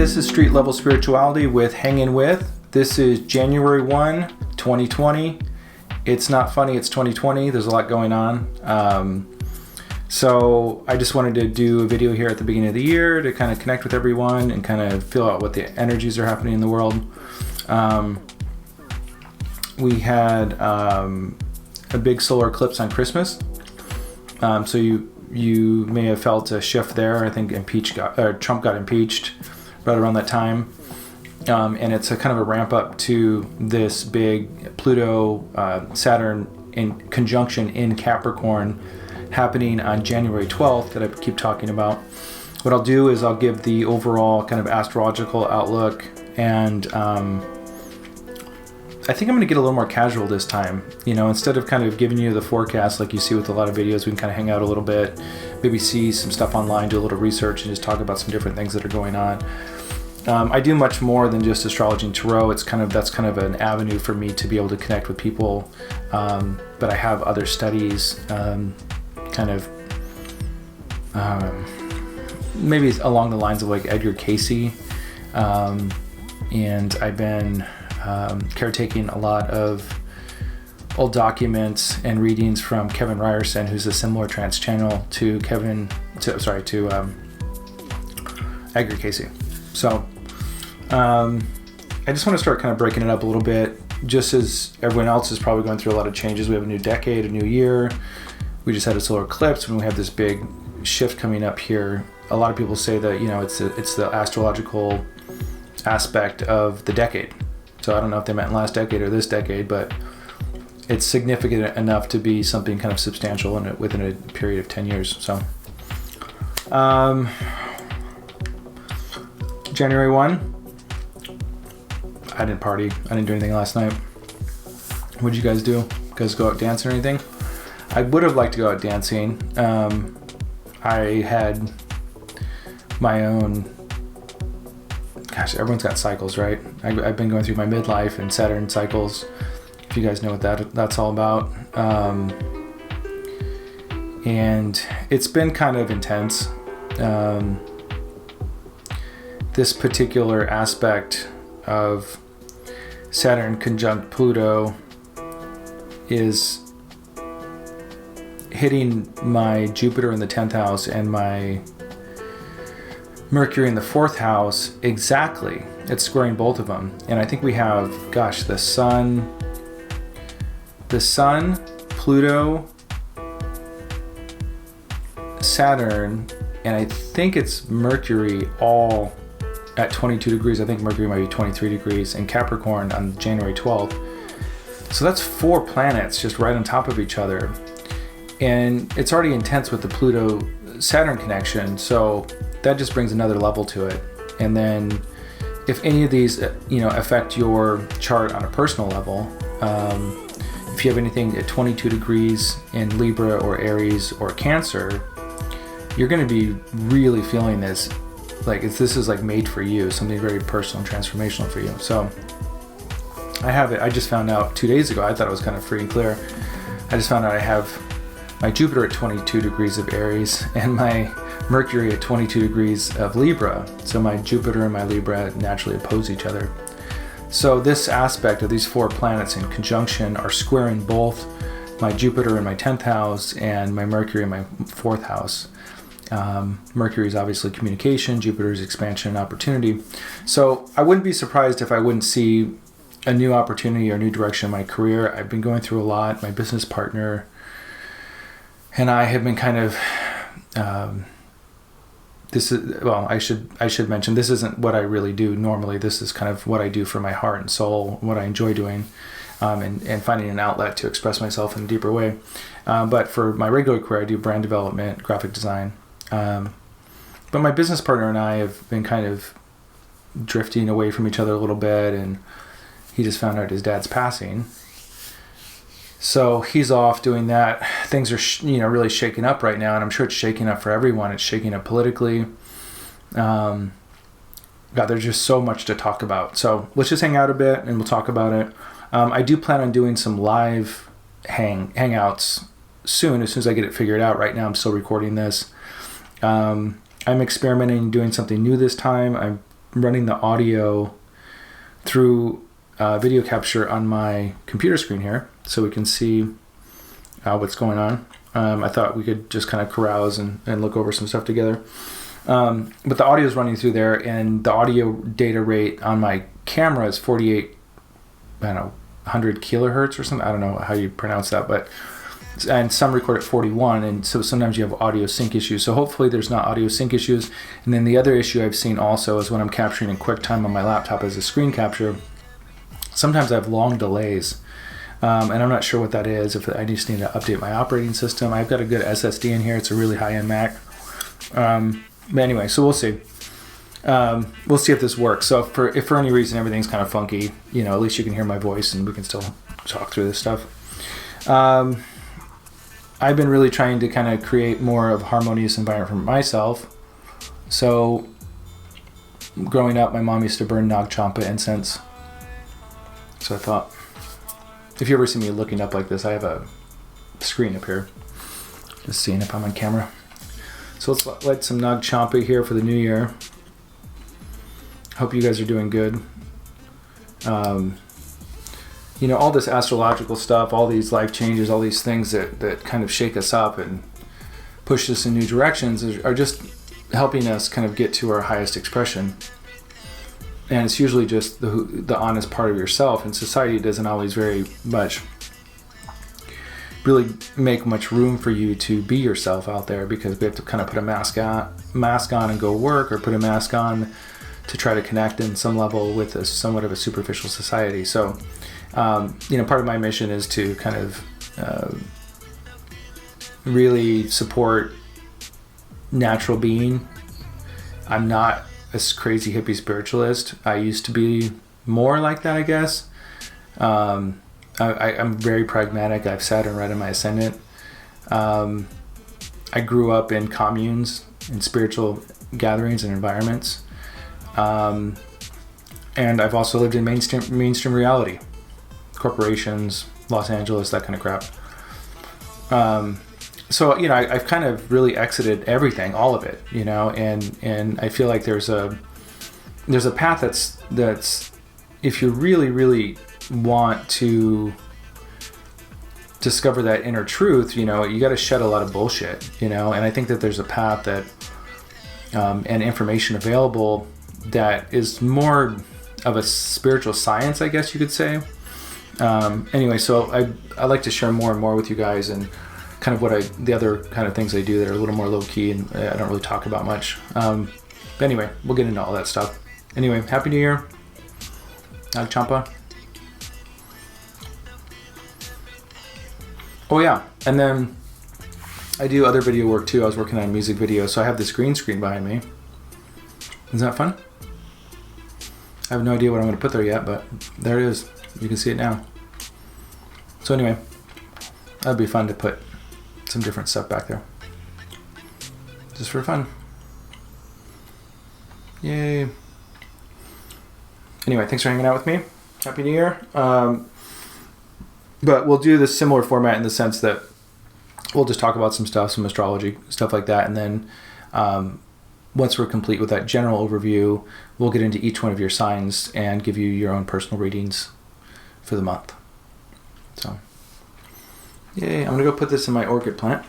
this is Street Level Spirituality with Hangin with. This is January 1, 2020. It's not funny, it's 2020. There's a lot going on. So I just wanted to do a video here at the beginning of the year to kind of connect with everyone and kind of feel out what the energies are happening in the world. We had a big solar eclipse on Christmas. So you may have felt a shift there. I think Trump got impeached right around that time. And it's a kind of a ramp up to this big Pluto Saturn in conjunction in Capricorn happening on January 12th that I keep talking about. What I'll do is I'll give the overall kind of astrological outlook, and I think I'm going to get a little more casual this time. You know, instead of kind of giving you the forecast like you see with a lot of videos, we can kind of hang out a little bit, maybe see some stuff online, do a little research, and just talk about some different things that are going on. I do much more than just astrology and tarot. That's kind of an avenue for me to be able to connect with people. But I have other studies, maybe along the lines of like Edgar Cayce, and I've been caretaking a lot of old documents and readings from Kevin Ryerson, who's a similar trance channel to Edgar Cayce. So I just want to start kind of breaking it up a little bit, just as everyone else is probably going through a lot of changes. We have a new decade, a new year. We just had a solar eclipse, and we have this big shift coming up here. A lot of people say that, you know, it's the astrological aspect of the decade. So I don't know if they meant last decade or this decade, but it's significant enough to be something kind of substantial within a period of 10 years. So January 1, I didn't party. I didn't do anything last night. What did you guys do? You guys go out dancing or anything? I would have liked to go out dancing. I had my own, everyone's got cycles, right? I've been going through my midlife and Saturn cycles, if you guys know what that's all about. And it's been kind of intense. This particular aspect of Saturn conjunct Pluto is hitting my Jupiter in the 10th house and my Mercury in the 4th house exactly. It's squaring both of them. And I think we have, the Sun, Pluto, Saturn, and I think it's Mercury all at 22 degrees. I think Mercury might be 23 degrees in Capricorn on January 12th. So that's 4 planets just right on top of each other. And it's already intense with the Pluto-Saturn connection, so that just brings another level to it. And then if any of these, affect your chart on a personal level, if you have anything at 22 degrees in Libra or Aries or Cancer, you're going to be really feeling this. This is like made for you, something very personal and transformational for you. So I have it. I just found out 2 days ago. I thought it was kind of free and clear. I just found out I have my Jupiter at 22 degrees of Aries and my Mercury at 22 degrees of Libra. So my Jupiter and my Libra naturally oppose each other. So this aspect of these 4 planets in conjunction are squaring both my Jupiter in my 10th house and my Mercury in my 4th house. Mercury is obviously communication, Jupiter is expansion and opportunity. So I wouldn't be surprised if I wouldn't see a new opportunity or new direction in my career. I've been going through a lot. My business partner and I have been kind of, I should mention, this isn't what I really do normally. This is kind of what I do for my heart and soul, what I enjoy doing, and finding an outlet to express myself in a deeper way. But for my regular career, I do brand development, graphic design. But my business partner and I have been kind of drifting away from each other a little bit, and he just found out his dad's passing. So he's off doing that. Things are, really shaking up right now, and I'm sure it's shaking up for everyone. It's shaking up politically. There's just so much to talk about. So let's just hang out a bit, and we'll talk about it. I do plan on doing some live hangouts soon, as soon as I get it figured out. Right now I'm still recording this. I'm experimenting doing something new this time. I'm running the audio through video capture on my computer screen here, so we can see what's going on. I thought we could just kind of carouse and look over some stuff together. But the audio is running through there, and the audio data rate on my camera is 100 kilohertz or something. I don't know how you pronounce that, but and some record at 41, and so sometimes you have audio sync issues. So hopefully there's not audio sync issues. And then the other issue I've seen also is when I'm capturing in QuickTime on my laptop as a screen capture, sometimes I have long delays. And I'm not sure what that is. If I just need to update my operating system. I've got a good SSD in here. It's a really high-end Mac. But anyway, so we'll see. We'll see if this works. So if for any reason everything's kind of funky, at least you can hear my voice and we can still talk through this stuff. I've been really trying to kind of create more of a harmonious environment for myself. So growing up, my mom used to burn Nag Champa incense. So I thought, if you ever see me looking up like this, I have a screen up here. Just seeing if I'm on camera. So let's light some Nag Champa here for the new year. Hope you guys are doing good. All this astrological stuff, all these life changes, all these things that kind of shake us up and push us in new directions are just helping us kind of get to our highest expression. And it's usually just the honest part of yourself, and society doesn't always really make much room for you to be yourself out there, because we have to kind of put a mask on and go work, or put a mask on to try to connect in some level with somewhat of a superficial society. So part of my mission is to kind of really support natural being. I'm not a crazy hippie spiritualist. I used to be more like that, I guess. I'm very pragmatic. I have Saturn right in my ascendant. I grew up in communes, in spiritual gatherings and environments. And I've also lived in mainstream reality. Corporations, Los Angeles, that kind of crap. So I've kind of really exited everything, all of it, and I feel like there's a path that's if you really, really want to discover that inner truth, you got to shed a lot of bullshit, and I think that there's a path that and information available that is more of a spiritual science, I guess you could say. Anyway, so I like to share more and more with you guys, and kind of the other kind of things I do that are a little more low key and I don't really talk about much. But anyway, we'll get into all that stuff. Anyway, Happy New Year. Nag Champa. Oh yeah, and then I do other video work too. I was working on a music video, so I have this green screen behind me. Isn't that fun? I have no idea what I'm going to put there yet, but there it is. You can see it now. So anyway, that'd be fun to put some different stuff back there. Just for fun. Yay. Anyway, thanks for hanging out with me. Happy New Year. But we'll do this similar format in the sense that we'll just talk about some stuff, some astrology, stuff like that. And then once we're complete with that general overview, we'll get into each one of your signs and give you your own personal readings for the month. So, yay, I'm going to go put this in my orchid plant.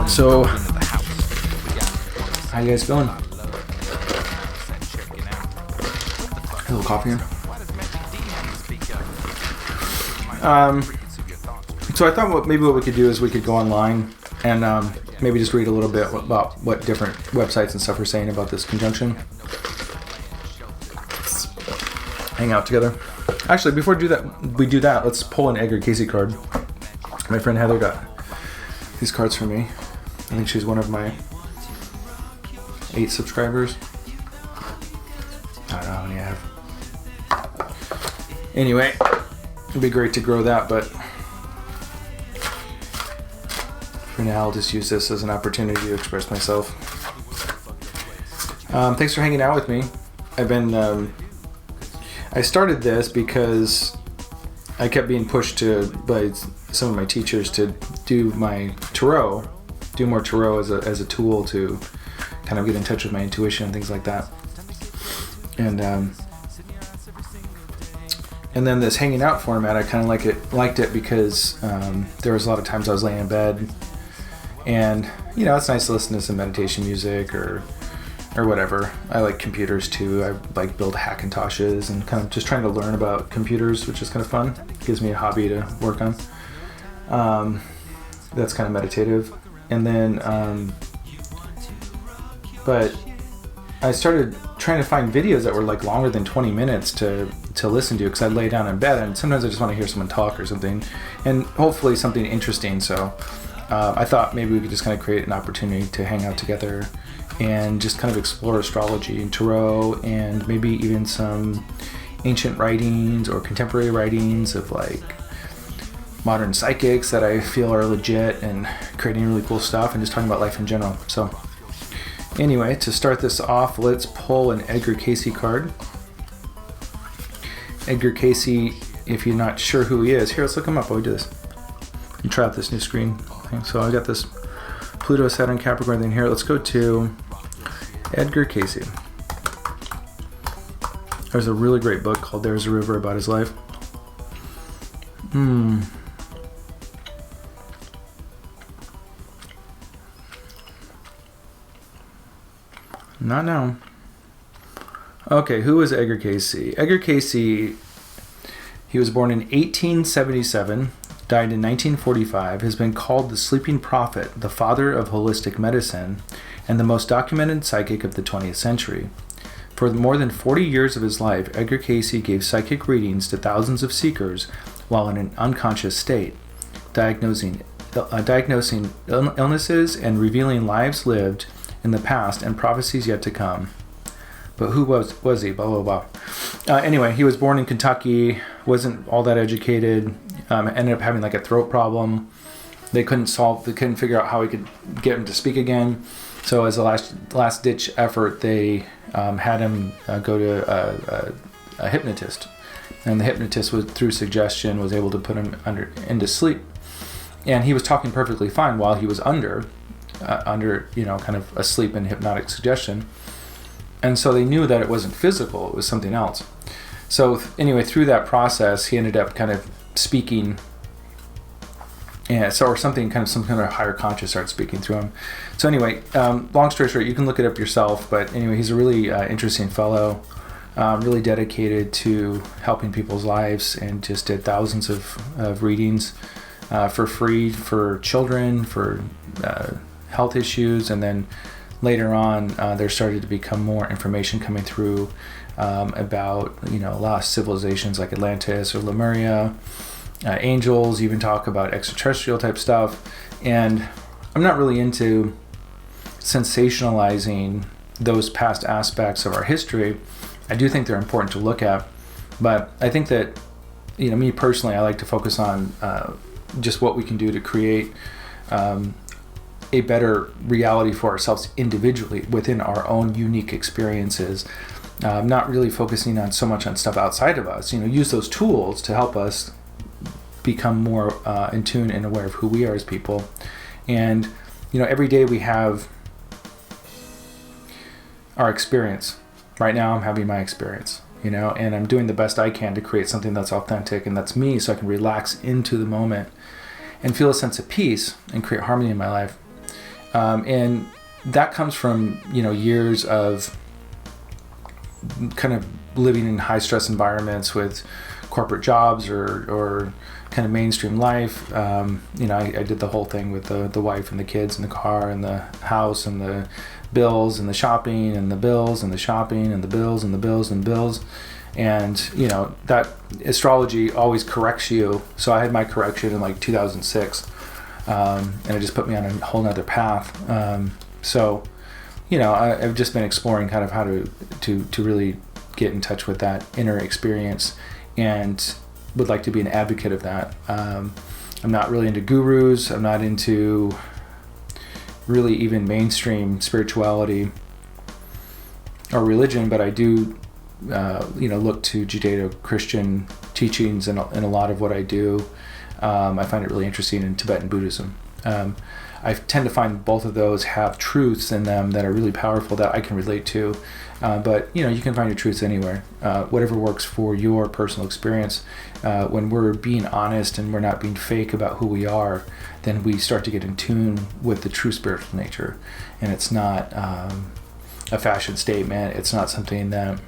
So, how you guys feeling? A little coffee here. So I thought maybe what we could do is we could go online and maybe just read a little bit about what different websites and stuff are saying about this conjunction. Hang out together. Actually, before we do that, let's pull an Edgar Casey card. My friend Heather got these cards for me. I think she's one of my 8 subscribers. I don't know how many I have. Anyway, it'd be great to grow that, but for now I'll just use this as an opportunity to express myself. Thanks for hanging out with me. I started this because I kept being pushed by some of my teachers to do more tarot as a tool to kind of get in touch with my intuition and things like that. And then this hanging out format, I kind of liked it because there was a lot of times I was laying in bed, and it's nice to listen to some meditation music or whatever. I like computers too. I like build Hackintoshes and kind of just trying to learn about computers, which is kind of fun. It gives me a hobby to work on. That's kind of meditative. And then, but I started trying to find videos that were like longer than 20 minutes to listen to, because I'd lay down in bed and sometimes I just want to hear someone talk or something, and hopefully something interesting. So I thought maybe we could just kind of create an opportunity to hang out together and just kind of explore astrology and tarot, and maybe even some ancient writings or contemporary writings of like modern psychics that I feel are legit and creating really cool stuff, and just talking about life in general. So anyway, to start this off, let's pull an Edgar Cayce card. Edgar Cayce, if you're not sure who he is, here, let's look him up while we do this. You try out this new screen thing. So I got this Pluto, Saturn, Capricorn thing here. Let's go to Edgar Cayce. There's a really great book called There's a River about his life. Not now. Okay, who is Edgar Cayce? Edgar Cayce, he was born in 1877, died in 1945, has been called the sleeping prophet, the father of holistic medicine, and the most documented psychic of the 20th century. For more than 40 years of his life, Edgar Cayce gave psychic readings to thousands of seekers while in an unconscious state, diagnosing illnesses and revealing lives lived in the past and prophecies yet to come. But who was he? Blah, blah, blah. Anyway, he was born in Kentucky, wasn't all that educated, ended up having like a throat problem. They couldn't figure out how he could get him to speak again. So as a last ditch effort, they had him go to a hypnotist. And the hypnotist, through suggestion, was able to put him into sleep. And he was talking perfectly fine while he was under kind of asleep in hypnotic suggestion. And so they knew that it wasn't physical, it was something else. So anyway, through that process, he ended up kind of speaking, and some kind of higher conscious started speaking through him. So anyway, long story short, you can look it up yourself, but anyway, he's a really interesting fellow, really dedicated to helping people's lives, and just did thousands of readings for free for children, for health issues, and then later on, there started to become more information coming through about lost civilizations like Atlantis or Lemuria. Angels even talk about extraterrestrial type stuff, and I'm not really into sensationalizing those past aspects of our history. I do think they're important to look at, but I think that me personally, I like to focus on just what we can do to create a better reality for ourselves individually within our own unique experiences. Not really focusing on so much on stuff outside of us. Use those tools to help us become more in tune and aware of who we are as people. And every day we have our experience. Right now I'm having my experience, and I'm doing the best I can to create something that's authentic and that's me, so I can relax into the moment and feel a sense of peace and create harmony in my life. And that comes from years of kind of living in high stress environments with corporate jobs or kind of mainstream life. I did the whole thing with the wife and the kids and the car and the house and the bills and the shopping and the bills and the shopping and the bills and the bills and bills. And that astrology always corrects you. So I had my correction in like 2006, and it just put me on a whole nother path. So I've just been exploring kind of how to really get in touch with that inner experience, and would like to be an advocate of that. I'm not really into gurus. I'm not into really even mainstream spirituality. or religion, but I do, look to Judeo-Christian teachings in a lot of what I do. I find it really interesting in Tibetan Buddhism. I tend to find both of those have truths in them that are really powerful that I can relate to. But you can find your truths anywhere. Whatever works for your personal experience. When we're being honest and we're not being fake about who we are, then we start to get in tune with the true spiritual nature. And it's not a fashion statement. It's not something that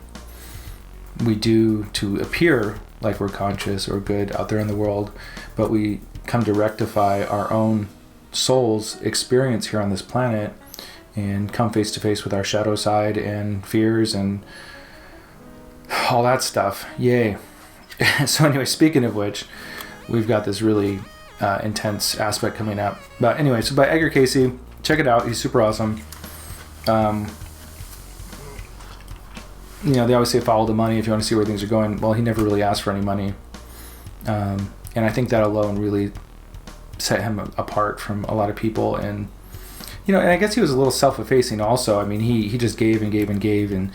we do to appear like we're conscious or good out there in the world, but we come to rectify our own soul's experience here on this planet and come face to face with our shadow side and fears and all that stuff. Yay. So anyway, speaking of which, we've got this really intense aspect coming up. But anyway, so by Edgar Cayce, check it out. He's super awesome. They always say follow the money if you want to see where things are going. Well, he never really asked for any money. And I think that alone really set him apart from a lot of people. And and I guess he was a little self-effacing also. I mean, he just gave and gave and gave, and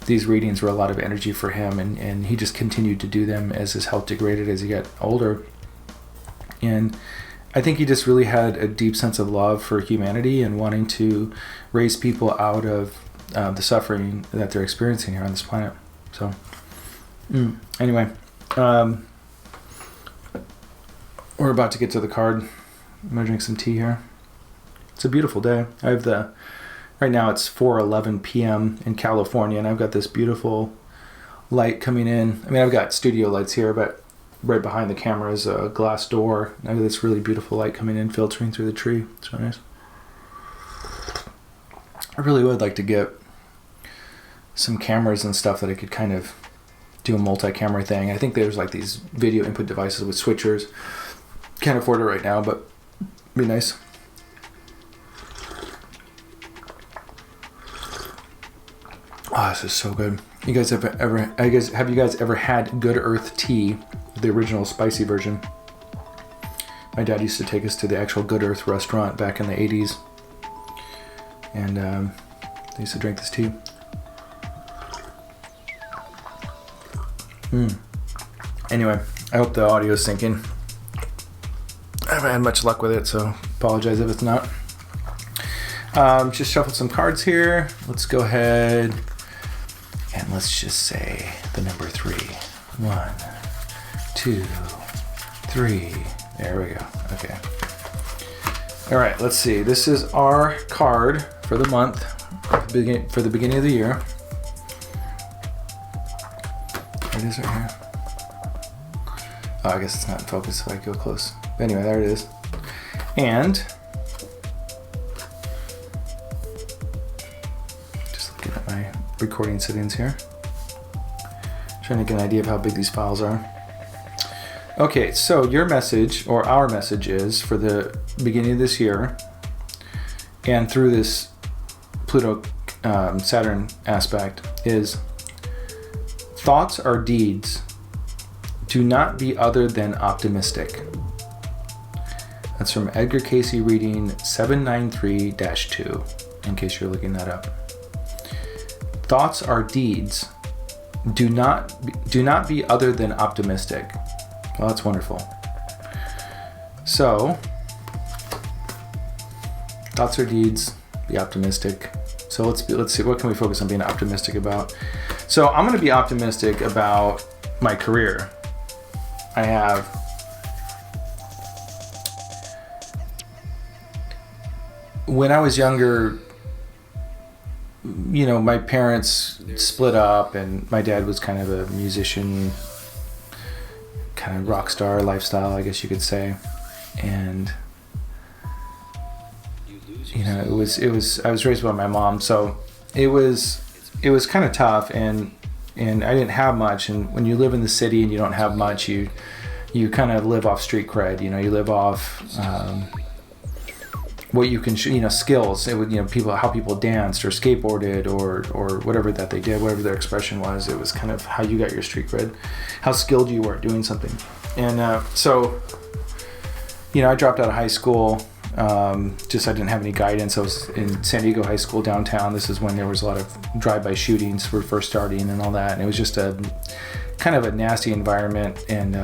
these readings were a lot of energy for him, and he just continued to do them as his health degraded as he got older. And I think he just really had a deep sense of love for humanity and wanting to raise people out of the suffering that they're experiencing here on this planet. So anyway, we're about to get to the card. I'm gonna drink some tea here. It's a beautiful day. I have right now it's 4:11 p.m. in California, and I've got this beautiful light coming in. I mean, I've got studio lights here, but right behind the camera is a glass door. I have this really beautiful light coming in, filtering through the tree. It's really nice. I really would like to get some cameras and stuff that I could kind of do a multi-camera thing. I think there's like these video input devices with switchers. Can't afford it right now, but it'd be nice. Oh, this is so good. Have you guys ever had Good Earth tea, the original spicy version? My dad used to take us to the actual Good Earth restaurant back in the 80s. And they used to drink this tea. Anyway, I hope the audio is syncing. I haven't had much luck with it, so apologize if it's not. Just shuffled some cards here. Let's go ahead and let's just say the number 3. 1, 2, 3. There we go. Okay. All right, let's see. This is our card for the month, for the beginning of the year. It is right here. Oh, I guess it's not in focus if I go close. But anyway, there it is. And just looking at my recording settings here. Trying to get an idea of how big these files are. Okay, so your message, or our message, is for the beginning of this year and through this Pluto Saturn aspect is: thoughts are deeds. Do not be other than optimistic. That's from Edgar Cayce reading 793-2, in case you're looking that up. Thoughts are deeds. Do not be other than optimistic. Well, that's wonderful. So, thoughts are deeds. Be optimistic. So let's see. What can we focus on being optimistic about? So I'm going to be optimistic about my career. When I was younger, my parents split up, and my dad was kind of a musician, kind of rock star lifestyle, I guess you could say. And it was I was raised by my mom, so it was kind of tough, and I didn't have much. And when you live in the city and you don't have much, you kind of live off street cred. You live off what you can skills. It would how people danced or skateboarded or whatever that they did, whatever their expression was. It was kind of how you got your street cred, how skilled you were at doing something. And so I dropped out of high school Just I didn't have any guidance. I was in San Diego High School downtown. This is when there was a lot of drive-by shootings were first starting and all that. And it was just a kind of a nasty environment. And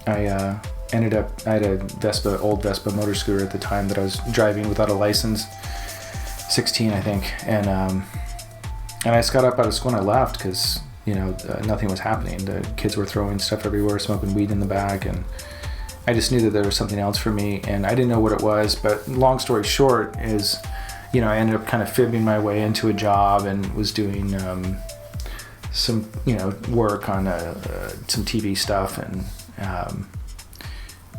I ended up, I had a old Vespa motor scooter at the time that I was driving without a license, 16 I think. And I just got up out of school and I left because, nothing was happening. The kids were throwing stuff everywhere, smoking weed in the back, and I just knew that there was something else for me, and I didn't know what it was. But long story short is, I ended up kind of fibbing my way into a job and was doing some, work on some TV stuff, and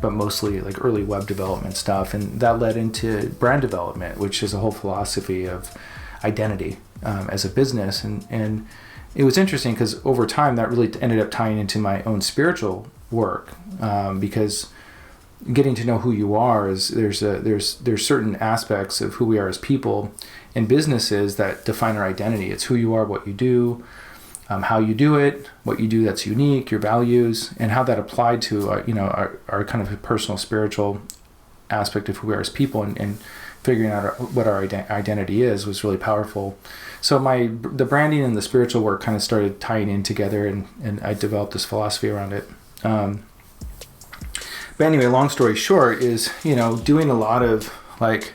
but mostly like early web development stuff, and that led into brand development, which is a whole philosophy of identity as a business, and it was interesting because over time that really ended up tying into my own spiritual work, because getting to know who you are is there's certain aspects of who we are as people and businesses that define our identity. It's who you are, what you do, how you do it, what you do that's unique, your values, and how that applied to our kind of personal spiritual aspect of who we are as people, and figuring out what our identity is was really powerful. So the branding and the spiritual work kind of started tying in together, and I developed this philosophy around it. But anyway, long story short is, doing a lot of like,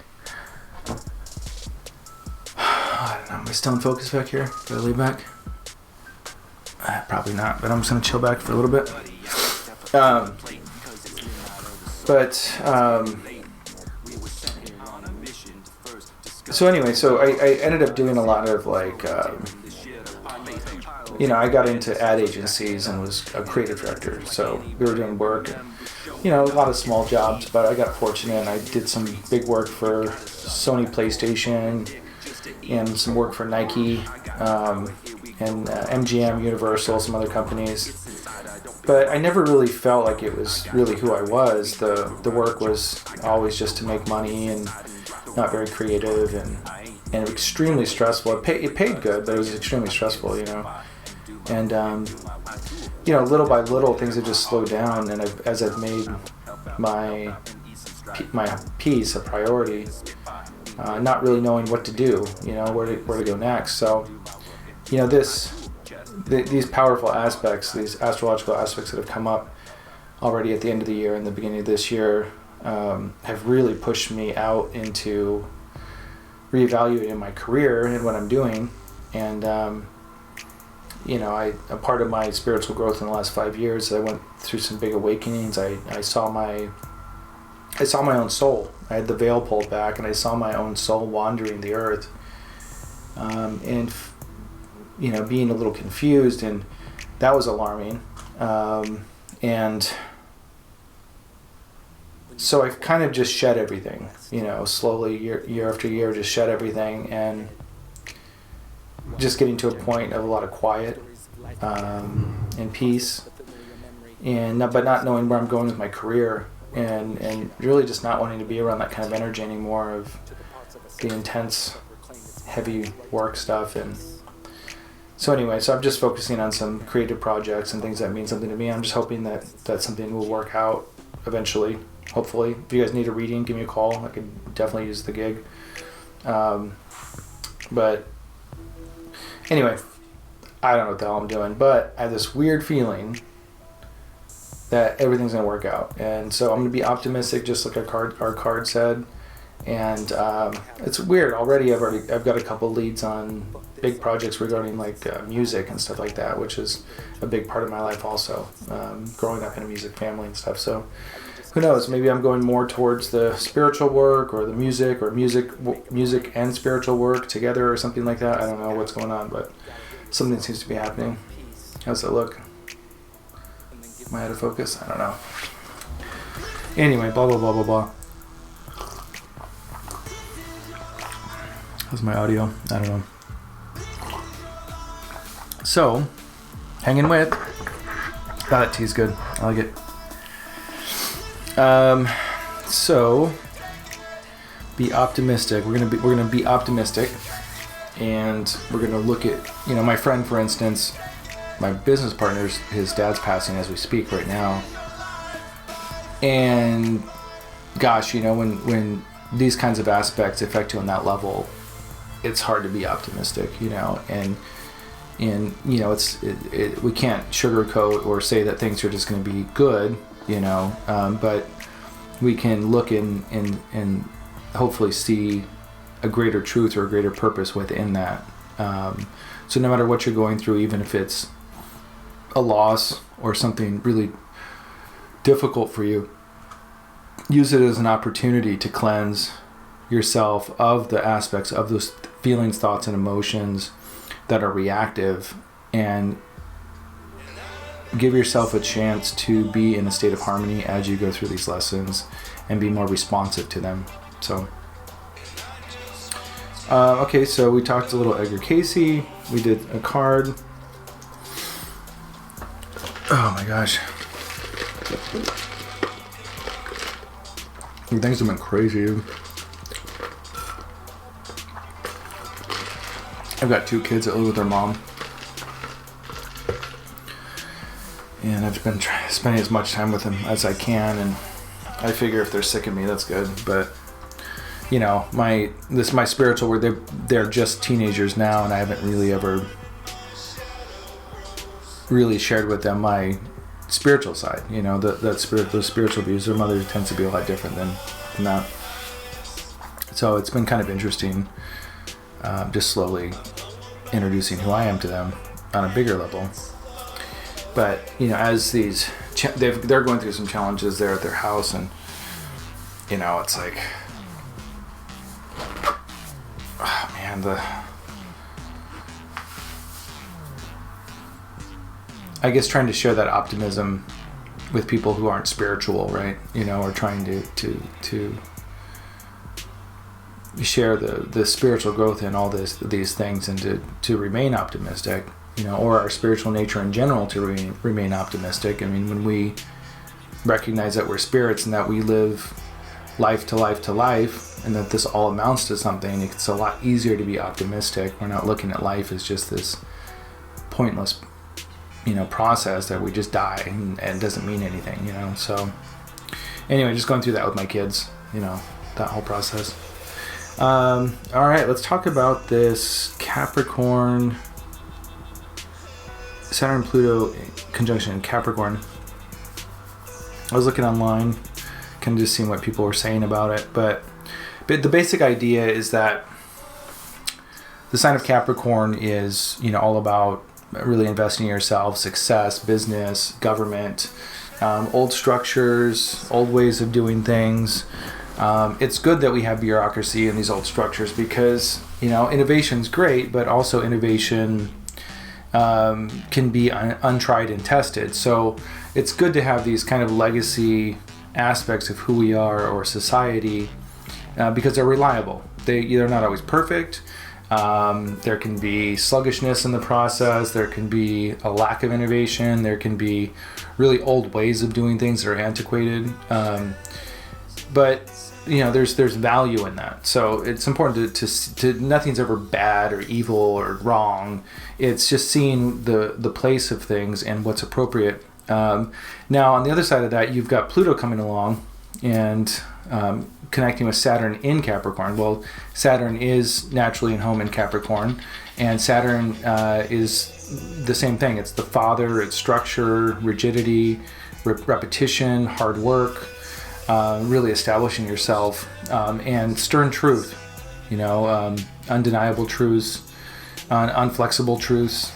I don't know, my stone focus back here. Gotta lean back. Probably not, but I'm just gonna chill back for a little bit. So anyway, I ended up doing a lot of like, I got into ad agencies and was a creative director. So we were doing work, and, a lot of small jobs, but I got fortunate and I did some big work for Sony PlayStation and some work for Nike, and MGM, Universal, some other companies. But I never really felt like it was really who I was. The work was always just to make money and not very creative and extremely stressful. It paid good, but it was extremely stressful, And little by little, things have just slowed down. And as I've made my piece a priority, not really knowing what to do, where to go next. So, these powerful aspects, these astrological aspects that have come up already at the end of the year and the beginning of this year, have really pushed me out into reevaluating my career and what I'm doing. And, a part of my spiritual growth in the last 5 years, I went through some big awakenings. I saw my own soul. I had the veil pulled back and I saw my own soul wandering the earth. And being a little confused, and that was alarming. And so I've kind of just shed everything, slowly year after year, just shed everything, and just getting to a point of a lot of quiet and peace, but not knowing where I'm going with my career, and really just not wanting to be around that kind of energy anymore of the intense, heavy work stuff. And so anyway, I'm just focusing on some creative projects and things that mean something to me. I'm just hoping that something will work out eventually, hopefully. If you guys need a reading, give me a call. I could definitely use the gig. But anyway, I don't know what the hell I'm doing, but I have this weird feeling that everything's going to work out. And so I'm going to be optimistic, just like our card said. And it's weird. I've got a couple leads on big projects regarding like music and stuff like that, which is a big part of my life also, growing up in a music family and stuff. So who knows, maybe I'm going more towards the spiritual work or the music, or music and spiritual work together or something like that. I don't know what's going on, but something seems to be happening. How's it look? Am I out of focus? I don't know. Anyway, blah, blah, blah, blah, blah. How's my audio? I don't know. So, hanging with. That tea's good. I like it. So, be optimistic. We're gonna be optimistic, and we're gonna look at, my friend, for instance, my business partner's, his dad's passing as we speak right now. And gosh, when these kinds of aspects affect you on that level, it's hard to be optimistic, and we can't sugarcoat or say that things are just going to be good, but we can look and hopefully see a greater truth or a greater purpose within that. So no matter what you're going through, even if it's a loss or something really difficult for you, use it as an opportunity to cleanse yourself of the aspects of those feelings, thoughts, and emotions that are reactive, and give yourself a chance to be in a state of harmony as you go through these lessons and be more responsive to them. So, okay, so we talked a little Edgar Casey. We did a card. Oh my gosh. Things have been crazy. I've got 2 kids that live with their mom. And I've been spending as much time with them as I can, and I figure if they're sick of me, that's good. But my spiritual world, they're just teenagers now, and I haven't really ever really shared with them my spiritual side. Those spiritual views. Their mother tends to be a lot different than that. So it's been kind of interesting, just slowly introducing who I am to them on a bigger level. But as these they're going through some challenges there at their house, and it's like, oh man, I guess trying to share that optimism with people who aren't spiritual, right? Or trying to share the spiritual growth in all these things, and to remain optimistic, or our spiritual nature in general to remain optimistic. I mean, when we recognize that we're spirits and that we live life to life to life, and that this all amounts to something, it's a lot easier to be optimistic. We're not looking at life as just this pointless process that we just die and it doesn't mean anything, So anyway, just going through that with my kids, that whole process. All right, let's talk about this Capricorn, Saturn Pluto conjunction in Capricorn. I was looking online, kind of just seeing what people were saying about it, but the basic idea is that the sign of Capricorn is, all about really investing in yourself, success, business, government, old structures, old ways of doing things. It's good that we have bureaucracy in these old structures because, innovation's great, but also innovation can be untried and tested. So it's good to have these kind of legacy aspects of who we are or society because they're reliable. They're not always perfect. There can be sluggishness in the process. There can be a lack of innovation. There can be really old ways of doing things that are antiquated. But there's value in that. So it's important to nothing's ever bad or evil or wrong. It's just seeing the place of things and what's appropriate. Now on the other side of that, you've got Pluto coming along and connecting with Saturn in Capricorn. Well, Saturn is naturally in home in Capricorn, and Saturn is the same thing. It's the father, it's structure, rigidity, repetition, hard work, really establishing yourself, and stern truth, undeniable truths, unflexible truths.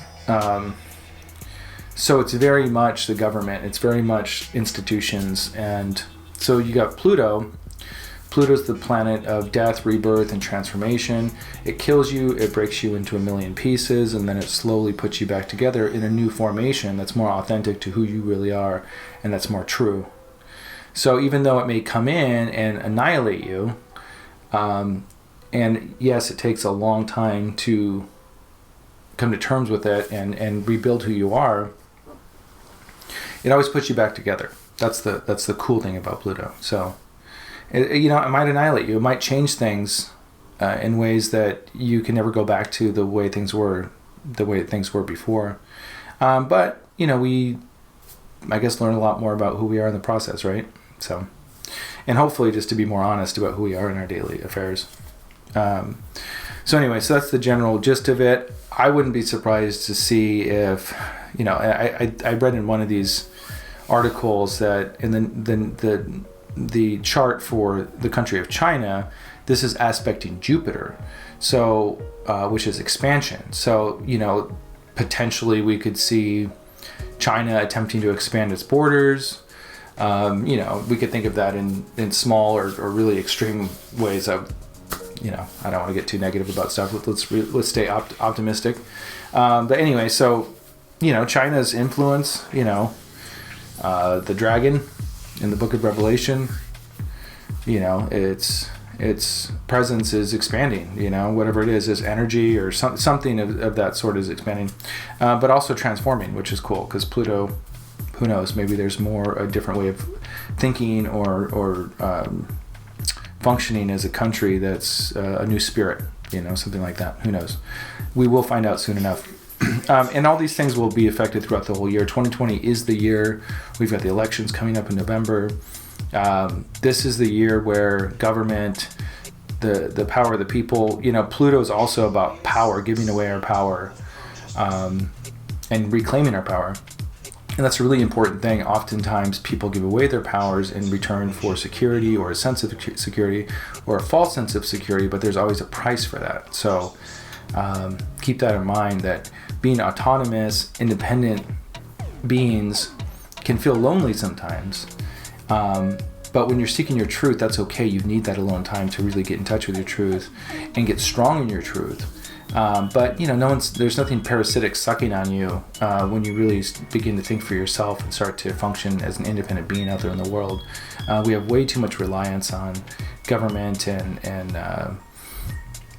So it's very much the government, it's very much institutions, and so you got Pluto. Pluto's the planet of death, rebirth, and transformation. It kills you, it breaks you into a million pieces, and then it slowly puts you back together in a new formation that's more authentic to who you really are, and that's more true. So even though it may come in and annihilate you, and yes, it takes a long time to come to terms with it and rebuild who you are, it always puts you back together. That's the cool thing about Pluto. So, it might annihilate you. It might change things in ways that you can never go back to the way things were before. But we, I guess, learn a lot more about who we are in the process, right? So, and hopefully just to be more honest about who we are in our daily affairs. So anyway, so that's the general gist of it. I wouldn't be surprised to see if, I read in one of these articles that in the chart for the country of China, this is aspecting Jupiter, so which is expansion. So potentially we could see China attempting to expand its borders. We could think of that in small or really extreme ways. I don't want to get too negative about stuff. Let's stay optimistic. But anyway, so China's influence, the dragon in the Book of Revelation, its presence is expanding. Whatever it is energy or something of that sort is expanding, but also transforming, which is cool because Pluto, who knows, maybe there's a different way of thinking or functioning as a country that's a new spirit, something like that. Who knows? We will find out soon enough. And all these things will be affected throughout the whole year. 2020 is the year. We've got the elections coming up in November. This is the year where government, the power of the people, Pluto is also about power, giving away our power, and reclaiming our power. And that's a really important thing. Oftentimes people give away their powers in return for security or a sense of security or a false sense of security, but there's always a price for that. So keep that in mind, that being autonomous, independent beings can feel lonely sometimes. But when you're seeking your truth, that's okay. You need that alone time to really get in touch with your truth and get strong in your truth. But there's nothing parasitic sucking on you when you really begin to think for yourself and start to function as an independent being out there in the world. We have way too much reliance on government and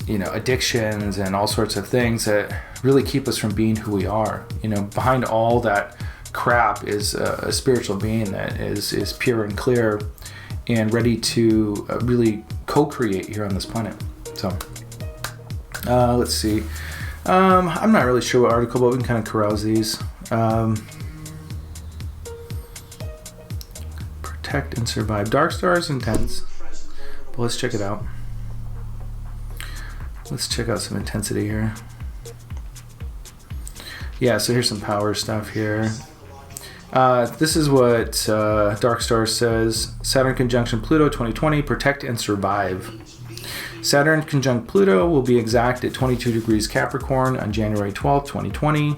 addictions and all sorts of things that really keep us from being who we are. Behind all that crap is a spiritual being that is pure and clear and ready to really co-create here on this planet. So let's see. I'm not really sure what article, but we can kind of carouse these. Protect and survive. Dark Star is intense, but let's check it out. Let's check out some intensity here. Yeah, so here's some power stuff here. This is what Dark Star says. Saturn conjunction Pluto 2020, protect and survive. Saturn conjunct Pluto will be exact at 22 degrees Capricorn on January 12, 2020.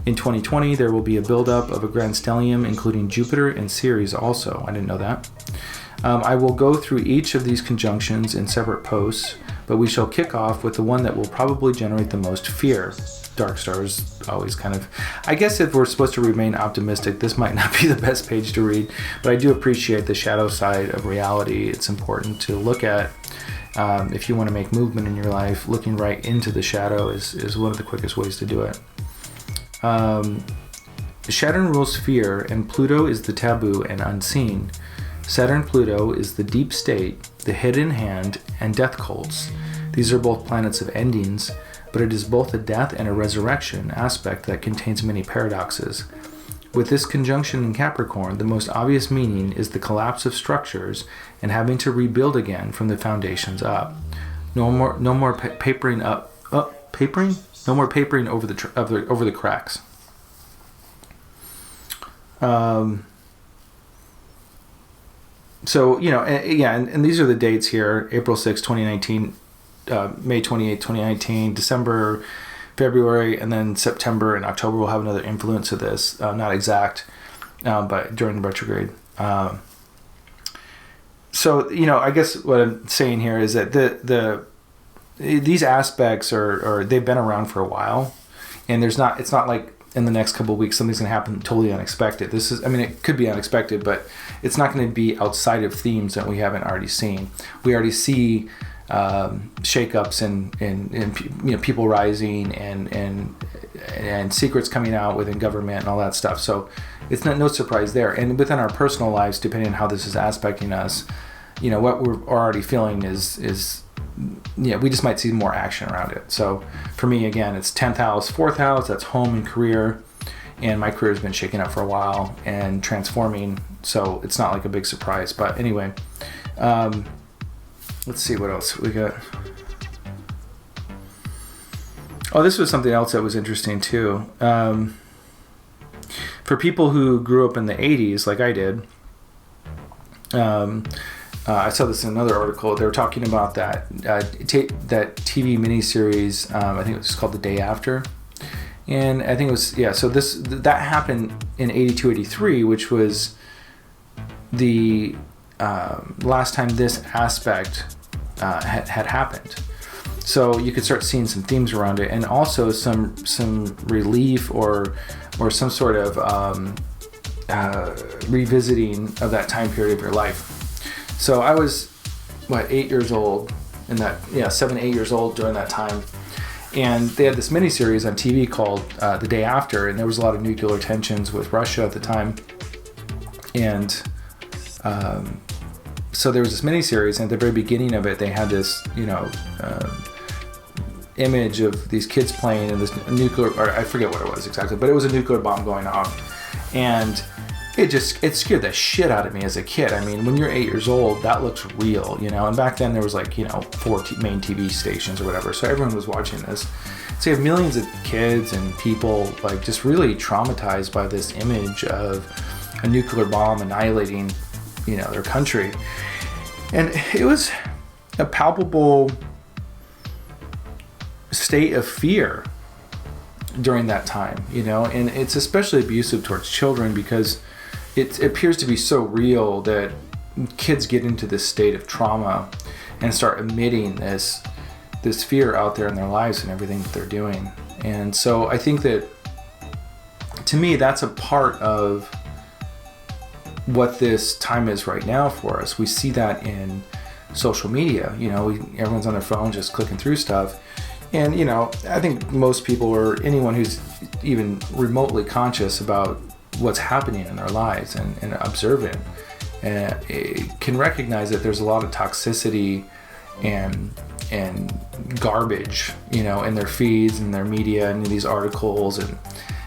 In 2020, there will be a buildup of a grand stellium, including Jupiter and Ceres also. I didn't know that. I will go through each of these conjunctions in separate posts, but we shall kick off with the one that will probably generate the most fear. Dark Star is always kind of... I guess if we're supposed to remain optimistic, this might not be the best page to read, but I do appreciate the shadow side of reality. It's important to look at. If you want to make movement in your life, looking right into the shadow is one of the quickest ways to do it. Saturn rules fear, and Pluto is the taboo and unseen. Saturn-Pluto is the deep state, the hidden hand, and death cults. These are both planets of endings, but it is both a death and a resurrection aspect that contains many paradoxes. With this conjunction in Capricorn, the most obvious meaning is the collapse of structures and having to rebuild again from the foundations up. No more papering up. Papering? No more papering over the cracks. So, and these are the dates here: April 6, 2019, May 28, 2019, December, February, and then September and October will have another influence of this. Not exact, but during the retrograde. So, I guess what I'm saying here is that these aspects they've been around for a while, and it's not like in the next couple of weeks something's going to happen totally unexpected. It could be unexpected, but it's not going to be outside of themes that we haven't already seen. We already see shakeups and people rising and secrets coming out within government and all that stuff. So it's no surprise there. And within our personal lives, depending on how this is aspecting us, what we're already feeling is we just might see more action around it. So for me, again, it's 10th house, 4th house, that's home and career. and my career has been shaking up for a while and transforming, so it's not like a big surprise. But anyway, let's see what else we got. Oh, this was something else that was interesting too. For people who grew up in the 80s, like I did, I saw this in another article. They were talking about that TV miniseries. I think it was called The Day After, and I think it was So that happened in 82, 83, which was the last time this aspect had happened. So you could start seeing some themes around it, and also some relief or some sort of revisiting of that time period of your life. So I was 8 years old in that 7, 8 years old during that time, and they had this miniseries on TV called The Day After, and there was a lot of nuclear tensions with Russia at the time, and so there was this miniseries, and at the very beginning of it, they had this image of these kids playing in this nuclear, or I forget what it was exactly, but it was a nuclear bomb going off, and it scared the shit out of me as a kid. I mean, when you're 8 years old, that looks real, and back then there was 4 main TV stations or whatever, so everyone was watching this. So you have millions of kids and people just really traumatized by this image of a nuclear bomb annihilating, their country. And it was a palpable state of fear during that time, and it's especially abusive towards children because it appears to be so real that kids get into this state of trauma and start emitting this fear out there in their lives and everything that they're doing. And so I think that, to me, that's a part of what this time is right now for us. We see that in social media. Everyone's on their phone just clicking through stuff. And, I think most people, or anyone who's even remotely conscious about what's happening in their lives and observant, can recognize that there's a lot of toxicity and garbage, in their feeds and their media and these articles. And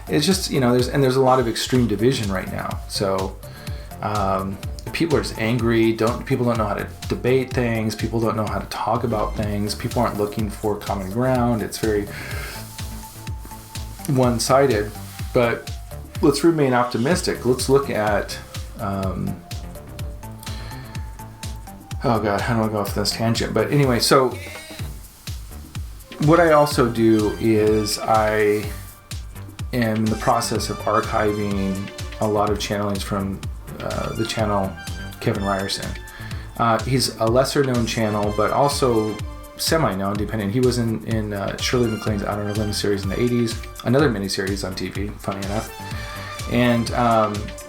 it's just, there's a lot of extreme division right now. So people are just angry. People don't know how to debate things. People don't know how to talk about things. People aren't looking for common ground. It's very one-sided. But let's remain optimistic. Let's look at oh god, how do I go off this tangent? But anyway, so what I also do is I am in the process of archiving a lot of channelings from the channel Kevin Ryerson. He's a lesser known channel, but also semi-known, depending. He was in Shirley MacLaine's Out on a Limb series in the 80s, another miniseries on TV, funny enough, and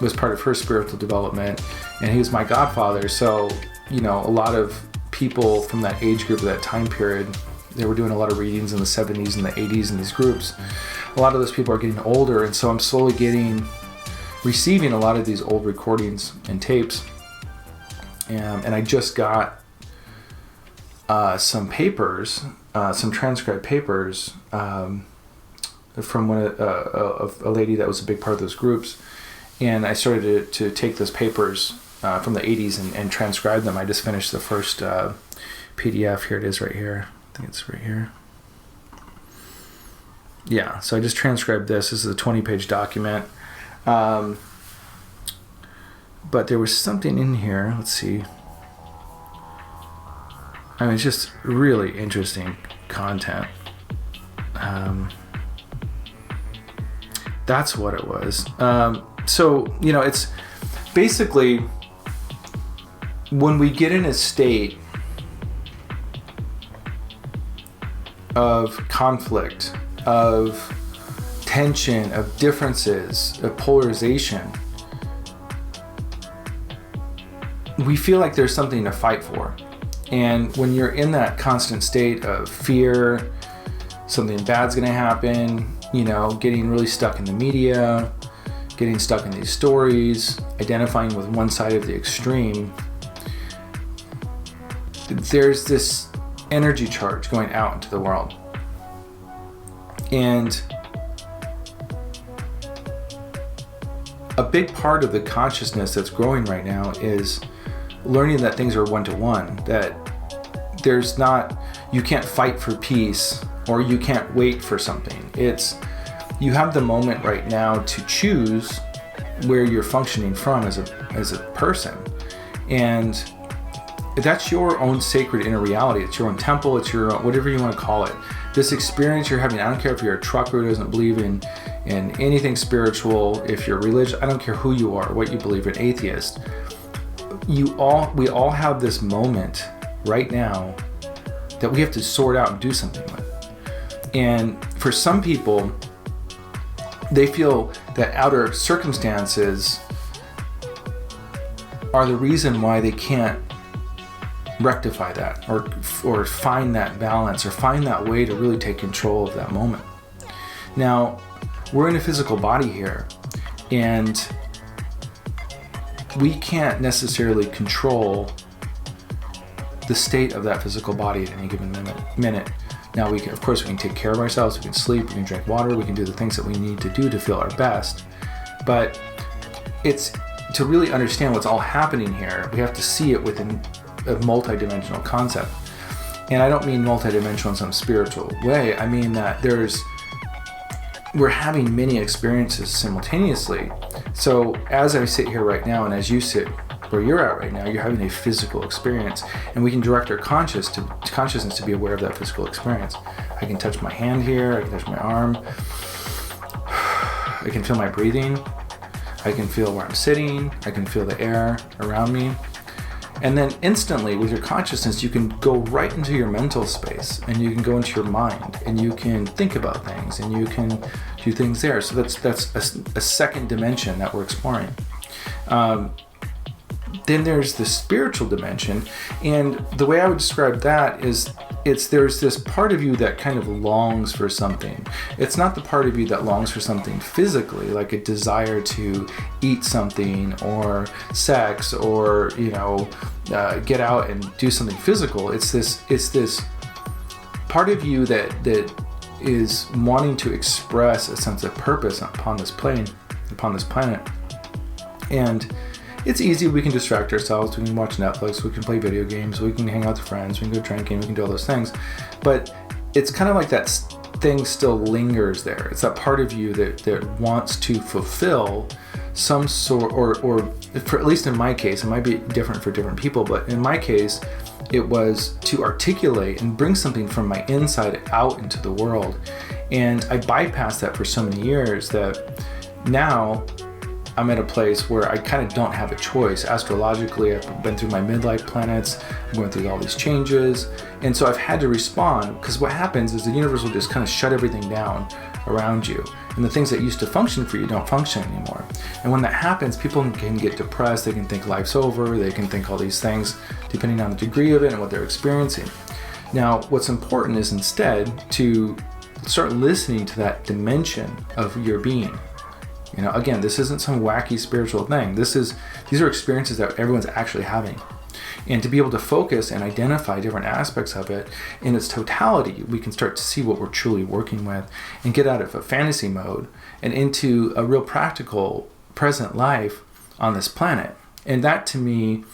was part of her spiritual development, and he was my godfather. So, a lot of people from that age group of that time period, they were doing a lot of readings in the 70s and the 80s in these groups. A lot of those people are getting older, and so I'm slowly receiving a lot of these old recordings and tapes, and I just got some papers, some transcribed papers from a lady that was a big part of those groups, and I started to take those papers from the 80s and transcribe them. I just finished the first PDF. Here it is right here. I think it's right here. Yeah, so I just transcribed this. This is a 20-page document. But there was something in here. Let's see. I mean, it's just really interesting content. That's what it was. So, it's basically when we get in a state of conflict, of tension, of differences, of polarization, we feel like there's something to fight for. And when you're in that constant state of fear, something bad's gonna happen, getting really stuck in the media, getting stuck in these stories, identifying with one side of the extreme, there's this energy charge going out into the world. And a big part of the consciousness that's growing right now is learning that things are one-to-one, that you can't fight for peace or you can't wait for something. You have the moment right now to choose where you're functioning from as a person. And that's your own sacred inner reality. It's your own temple. It's your own, whatever you want to call it. This experience you're having, I don't care if you're a trucker who doesn't believe in anything spiritual, if you're religious, I don't care who you are, what you believe in, atheist. We all have this moment right now that we have to sort out and do something with. And for some people, they feel that outer circumstances are the reason why they can't rectify that or find that balance or find that way to really take control of that moment. Now, we're in a physical body here, and we can't necessarily control the state of that physical body at any given minute. Now, we can take care of ourselves, we can sleep, we can drink water, we can do the things that we need to do to feel our best. But it's to really understand what's all happening here, we have to see it within a multidimensional concept. And I don't mean multidimensional in some spiritual way. I mean that we're having many experiences simultaneously. So as I sit here right now, and as you sit where you're at right now, you're having a physical experience, and we can direct our consciousness to be aware of that physical experience. I can touch my hand here, I can touch my arm, I can feel my breathing, I can feel where I'm sitting, I can feel the air around me. And then instantly with your consciousness, you can go right into your mental space, and you can go into your mind, and you can think about things, and you can do things there. So that's a second dimension that we're exploring. Then there's the spiritual dimension, and the way I would describe that is there's this part of you that kind of longs for something. It's not the part of you that longs for something physically, like a desire to eat something or sex or get out and do something physical. It's this part of you that is wanting to express a sense of purpose upon this planet. And it's easy, we can distract ourselves, we can watch Netflix, we can play video games, we can hang out with friends, we can go drinking, we can do all those things. But it's kind of like that thing still lingers there. It's that part of you that wants to fulfill some sort, or for, at least in my case, it might be different for different people, but in my case, it was to articulate and bring something from my inside out into the world. And I bypassed that for so many years that now I'm at a place where I kind of don't have a choice. Astrologically, I've been through my midlife planets, I'm going through all these changes, and so I've had to respond, because what happens is the universe will just kind of shut everything down around you, and the things that used to function for you don't function anymore. And when that happens, people can get depressed, they can think life's over, they can think all these things depending on the degree of it and what they're experiencing. Now, what's important is instead to start listening to that dimension of your being. Again, this isn't some wacky spiritual thing. These are experiences that everyone's actually having. And to be able to focus and identify different aspects of it in its totality, we can start to see what we're truly working with and get out of a fantasy mode and into a real practical present life on this planet. And that to me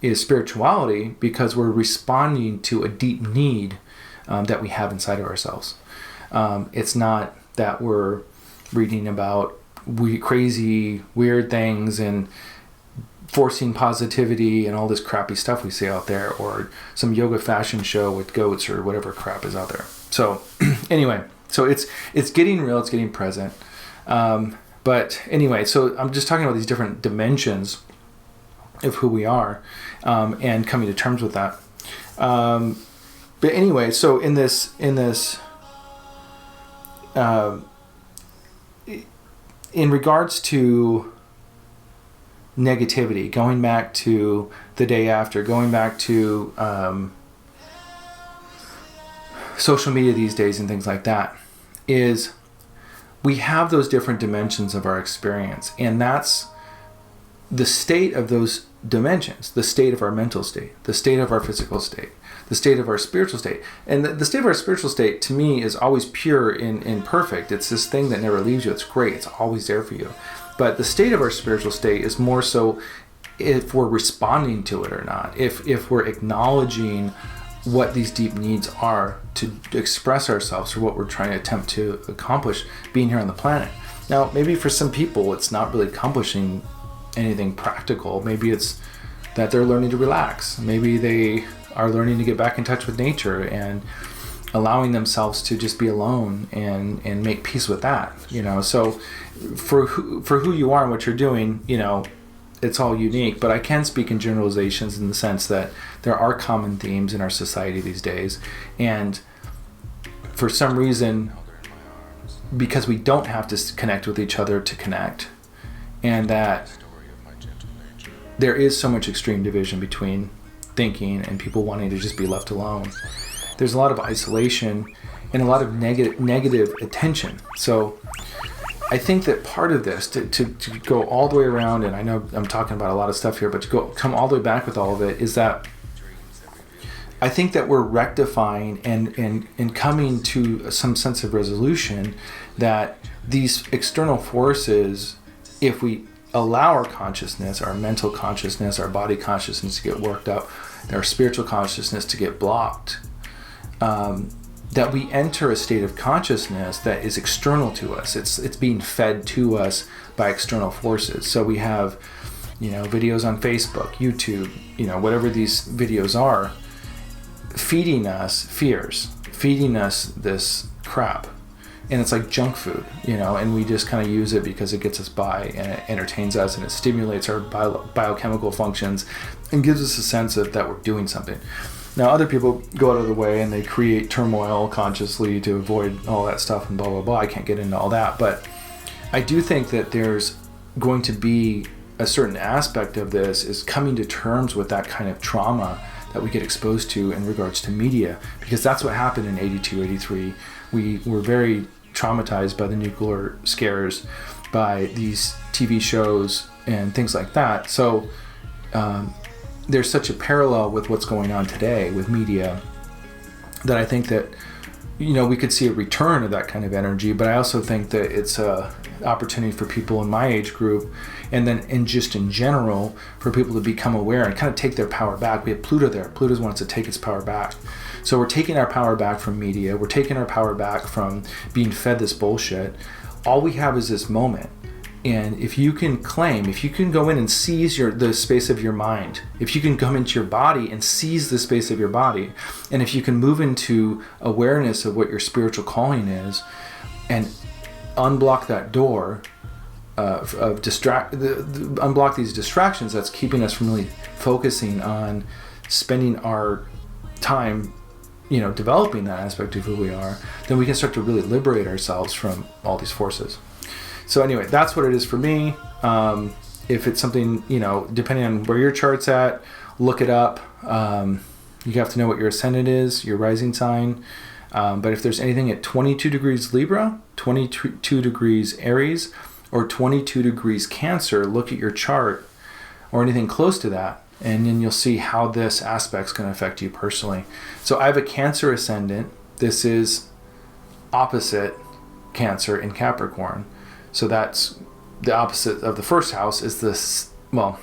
is spirituality, because we're responding to a deep need that we have inside of ourselves. It's not that we're reading about crazy, weird things and forcing positivity and all this crappy stuff we see out there, or some yoga fashion show with goats or whatever crap is out there. So anyway, so it's getting real, it's getting present. But anyway, so I'm just talking about these different dimensions of who we are, and coming to terms with that. But anyway, so in this in regards to negativity, going back to the day after, going back to social media these days and things like that, is we have those different dimensions of our experience, and that's the state of those dimensions, the state of our mental state, the state of our physical state, the state of our spiritual state. And the state of our spiritual state, to me, is always pure and perfect. It's this thing that never leaves you. It's great. It's always there for you. But the state of our spiritual state is more so if we're responding to it or not, if we're acknowledging what these deep needs are to express ourselves or what we're trying to attempt to accomplish being here on the planet. Now, maybe for some people, it's not really accomplishing anything practical. Maybe it's that they're learning to relax. Maybe they are learning to get back in touch with nature and allowing themselves to just be alone and make peace with that, you know. So for who you are and what you're doing, you know, it's all unique, but I can speak in generalizations in the sense that there are common themes in our society these days, and for some reason, because we don't have to connect with each other to connect, and that there is so much extreme division between thinking and people wanting to just be left alone. There's a lot of isolation and a lot of negative attention. So I think that part of this, to go all the way around, and I know I'm talking about a lot of stuff here, but to come all the way back with all of it, is that I think that we're rectifying and coming to some sense of resolution that these external forces, if we allow our consciousness, our mental consciousness, our body consciousness to get worked up, our spiritual consciousness to get blocked, that we enter a state of consciousness that is external to us. It's being fed to us by external forces. So we have, you know, videos on Facebook, YouTube, you know, whatever these videos are, feeding us fears, feeding us this crap. And it's like junk food, you know, and we just kind of use it because it gets us by and it entertains us and it stimulates our biochemical functions and gives us a sense of that we're doing something. Now, other people go out of the way and they create turmoil consciously to avoid all that stuff and blah, blah, blah. I can't get into all that. But I do think that there's going to be a certain aspect of this is coming to terms with that kind of trauma that we get exposed to in regards to media. Because that's what happened in 82, 83. We were very traumatized by the nuclear scares, by these TV shows and things like that. So there's such a parallel with what's going on today with media that I think that, you know, we could see a return of that kind of energy. But I also think that it's a opportunity for people in my age group, and then just in general for people to become aware and kind of take their power back. We have Pluto there. Pluto wants to take its power back. So we're taking our power back from media. We're taking our power back from being fed this bullshit. All we have is this moment. And if you can go in and seize the space of your mind, if you can come into your body and seize the space of your body, and if you can move into awareness of what your spiritual calling is, and unblock that door unblock these distractions that's keeping us from really focusing on spending our time, you know, developing that aspect of who we are, then we can start to really liberate ourselves from all these forces. So anyway, that's what it is for me. If it's something, you know, depending on where your chart's at, look it up. You have to know what your ascendant is, your rising sign. But if there's anything at 22 degrees Libra, 22 degrees Aries, or 22 degrees Cancer, look at your chart or anything close to that, and then you'll see how this aspect's going to affect you personally. So I have a Cancer ascendant. This is opposite Cancer in Capricorn. So that's the opposite of the first house is this, well,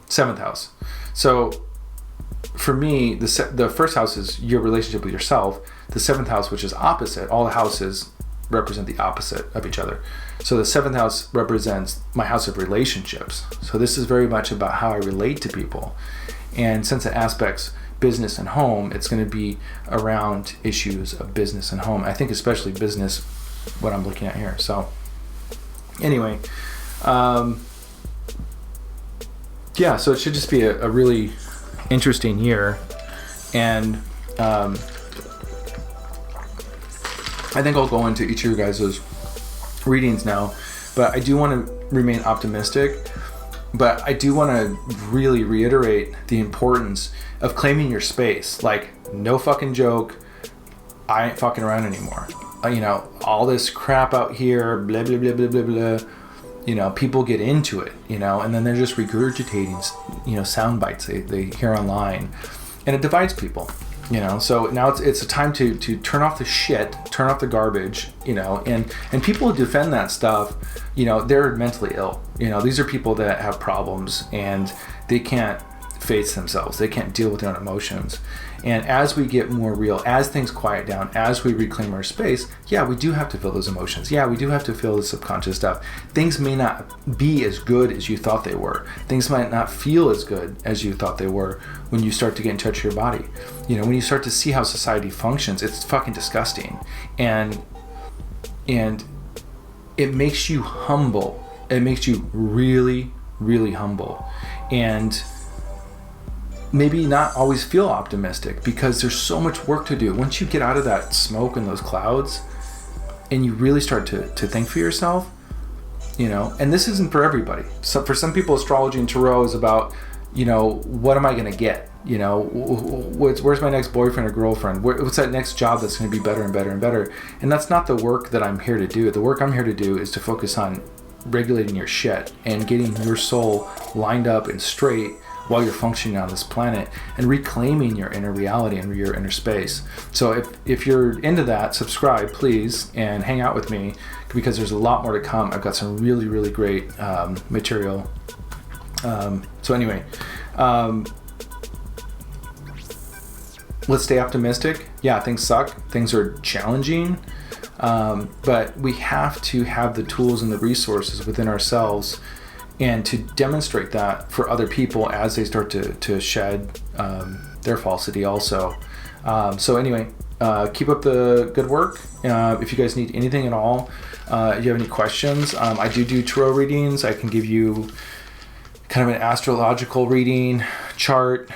7th house. So for me, the first house is your relationship with yourself. The 7th house, which is opposite, all the houses represent the opposite of each other. So the 7th house represents my house of relationships. So this is very much about how I relate to people. And since it aspects business and home, it's going to be around issues of business and home. I think especially business, what I'm looking at here. So anyway, yeah, so it should just be a really interesting year. And I think I'll go into each of your guys' readings now, but I do want to remain optimistic, but I do want to really reiterate the importance of claiming your space. Like, no fucking joke, I ain't fucking around anymore. You know, all this crap out here, blah, blah, blah, blah, blah, blah. You know, people get into it, you know, and then they're just regurgitating, you know, sound bites they hear online, and it divides people. So now it's a time to turn off the shit, turn off the garbage, and people who defend that stuff, they're mentally ill. These are people that have problems and they can't face themselves. They can't deal with their own emotions. And as we get more real, as things quiet down, as we reclaim our space, yeah, we do have to feel those emotions. Yeah, we do have to feel the subconscious stuff. Things may not be as good as you thought they were. Things might not feel as good as you thought they were when you start to get in touch with your body. When you start to see how society functions, it's fucking disgusting. And it makes you humble. It makes you really, really humble. And maybe not always feel optimistic because there's so much work to do. Once you get out of that smoke and those clouds and you really start to think for yourself, and this isn't for everybody. So for some people, astrology and tarot is about, what am I going to get? Where's my next boyfriend or girlfriend? What's that next job that's going to be better and better and better? And that's not the work that I'm here to do. The work I'm here to do is to focus on regulating your shit and getting your soul lined up and straight while you're functioning on this planet and reclaiming your inner reality and your inner space. So if you're into that, subscribe, please, and hang out with me because there's a lot more to come. I've got some really, really great material. So anyway, let's stay optimistic. Yeah, things suck. Things are challenging. But we have to have the tools and the resources within ourselves and to demonstrate that for other people as they start to shed their falsity also. So anyway, keep up the good work. If you guys need anything at all, if you have any questions, I do tarot readings. I can give you kind of an astrological reading, chart,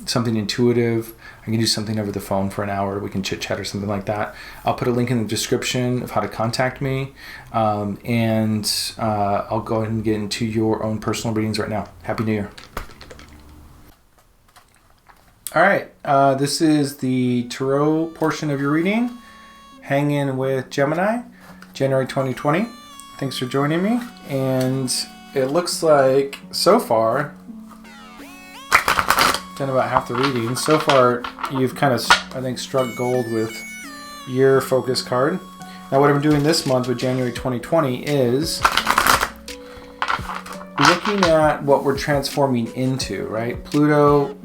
something intuitive. I can do something over the phone for an hour. We can chit chat or something like that. I'll put a link in the description of how to contact me. And I'll go ahead and get into your own personal readings right now. Happy New Year. All right. This is the tarot portion of your reading. Hangin with Gemini, January 2020. Thanks for joining me. And it looks like so far, done about half the reading. So far, you've kind of, I think, struck gold with your focus card. Now, what I'm doing this month with January 2020 is looking at what we're transforming into, right? Pluto,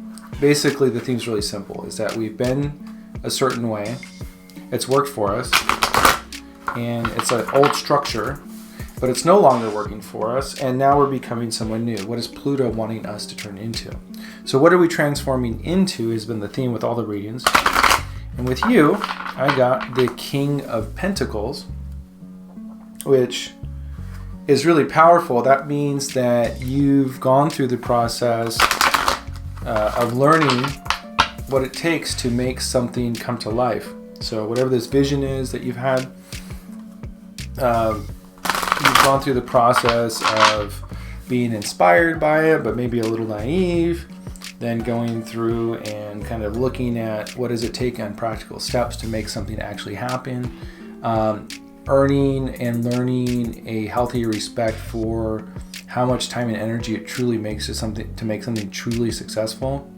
basically the theme's really simple, is that we've been a certain way. It's worked for us, and it's an old structure, but it's no longer working for us, and now we're becoming someone new. What is Pluto wanting us to turn into? So what are we transforming into has been the theme with all the readings. And with you, I got the King of Pentacles, which is really powerful. That means that you've gone through the process of learning what it takes to make something come to life. So whatever this vision is that you've had, you've gone through the process of being inspired by it, but maybe a little naive, then going through and kind of looking at what does it take on practical steps to make something actually happen, earning and learning a healthy respect for how much time and energy it truly makes to make something truly successful.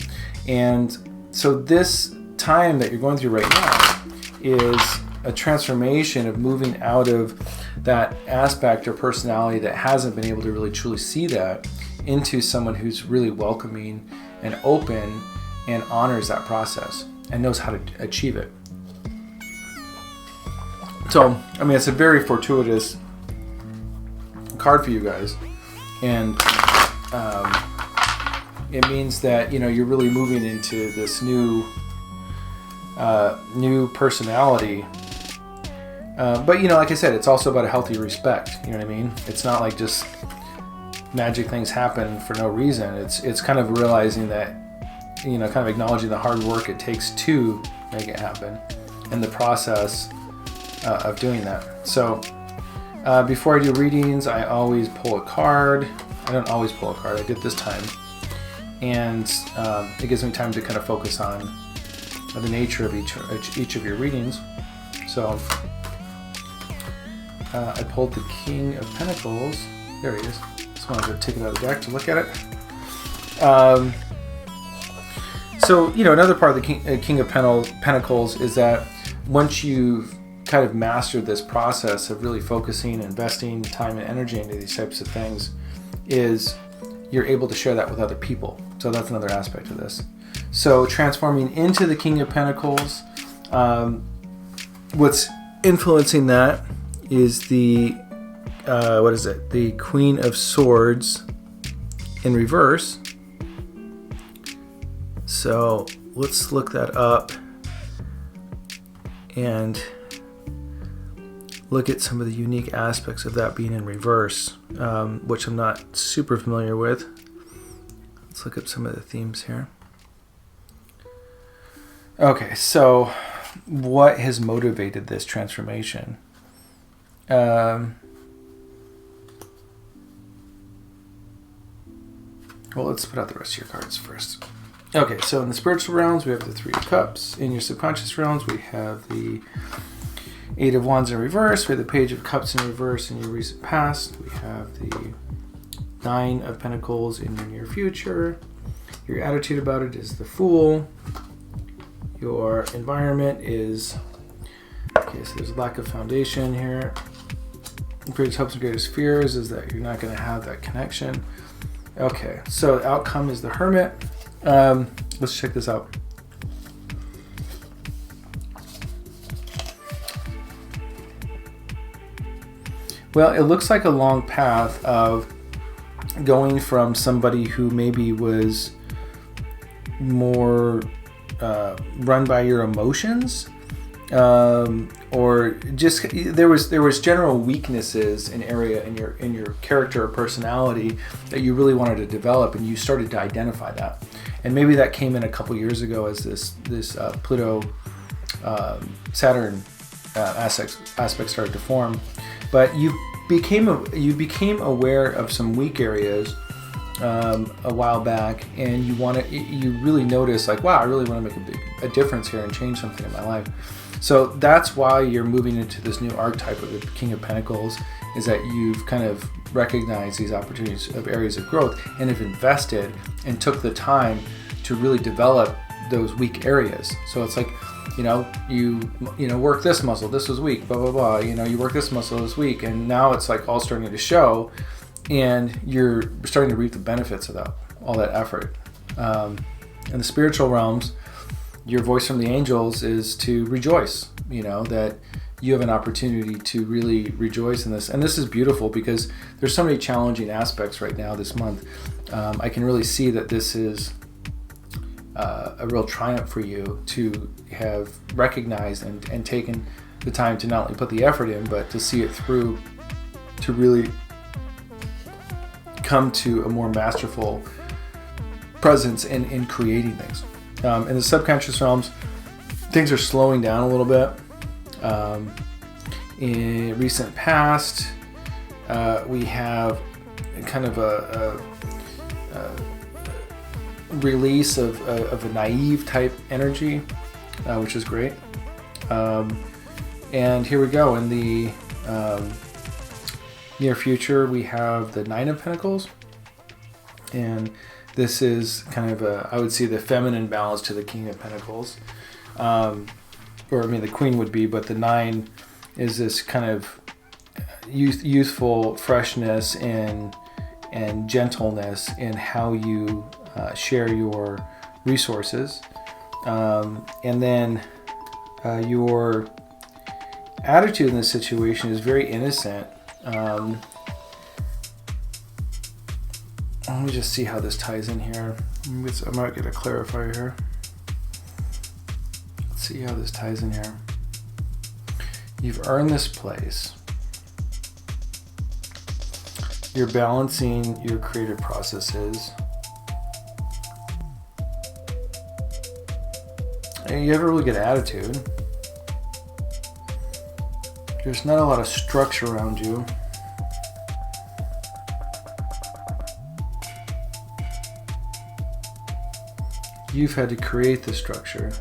And so this time that you're going through right now is a transformation of moving out of that aspect or personality that hasn't been able to really truly see that into someone who's really welcoming and open and honors that process and knows how to achieve it. So, I mean, it's a very fortuitous card for you guys. And it means that, you know, you're really moving into this new personality. But, you know, like I said, it's also about a healthy respect. You know what I mean? It's not like just magic things happen for no reason. It's kind of realizing that, you know, kind of acknowledging the hard work it takes to make it happen and the process of doing that. So before I do readings, I always pull a card. I don't always pull a card. I did this time. And it gives me time to kind of focus on the nature of each of your readings. So I pulled the King of Pentacles. There he is. Just wanted to take it out of the deck to look at it. So, another part of the King of Pentacles is that once you've kind of mastered this process of really focusing, investing time and energy into these types of things, is you're able to share that with other people. So that's another aspect of this. So transforming into the King of Pentacles, what's influencing that is the the Queen of Swords in reverse. So let's look that up and look at some of the unique aspects of that being in reverse, which I'm not super familiar with. Let's look up some of the themes here. Okay, so what has motivated this transformation? Well, let's put out the rest of your cards first. Okay, so in the spiritual realms, we have the Three of Cups. In your subconscious realms, we have the Eight of Wands in reverse. We have the Page of Cups in reverse in your recent past. We have the Nine of Pentacles in your near future. Your attitude about it is the Fool. Your environment is... Okay, so there's a lack of foundation here. The greatest hopes and greatest fears is that you're not going to have that connection. Okay, so the outcome is the Hermit. Let's check this out. Well, it looks like a long path of going from somebody who maybe was more run by your emotions, or just there was general weaknesses in your character or personality that you really wanted to develop, and you started to identify that. And maybe that came in a couple years ago as this Pluto Saturn aspect started to form. But you became aware of some weak areas a while back, and you really noticed, like, wow, I really want to make a difference here and change something in my life. So that's why you're moving into this new archetype of the King of Pentacles, is that you've kind of recognized these opportunities of areas of growth and have invested and took the time to really develop those weak areas. So it's like, you work this muscle, this was weak, blah, blah, blah. You work this muscle this week, and now it's like all starting to show, and you're starting to reap the benefits of that, all that effort. In the spiritual realms, your voice from the angels is to rejoice, that you have an opportunity to really rejoice in this. And this is beautiful because there's so many challenging aspects right now this month. I can really see that this is a real triumph for you to have recognized and taken the time to not only put the effort in, but to see it through, to really come to a more masterful presence in creating things. In the subconscious realms, things are slowing down a little bit. In recent past, we have kind of a release of a naive type energy, which is great. And here we go. In the near future, we have the Nine of Pentacles, and this is kind of I would say the feminine balance to the King of Pentacles. The Queen would be, but the Nine is this kind of youthful freshness and gentleness in how you share your resources. And then your attitude in this situation is very innocent. Let me just see how this ties in here. I might get a clarifier here. Let's see how this ties in here. You've earned this place. You're balancing your creative processes. And you have a really good attitude. There's not a lot of structure around you. You've had to create the structure.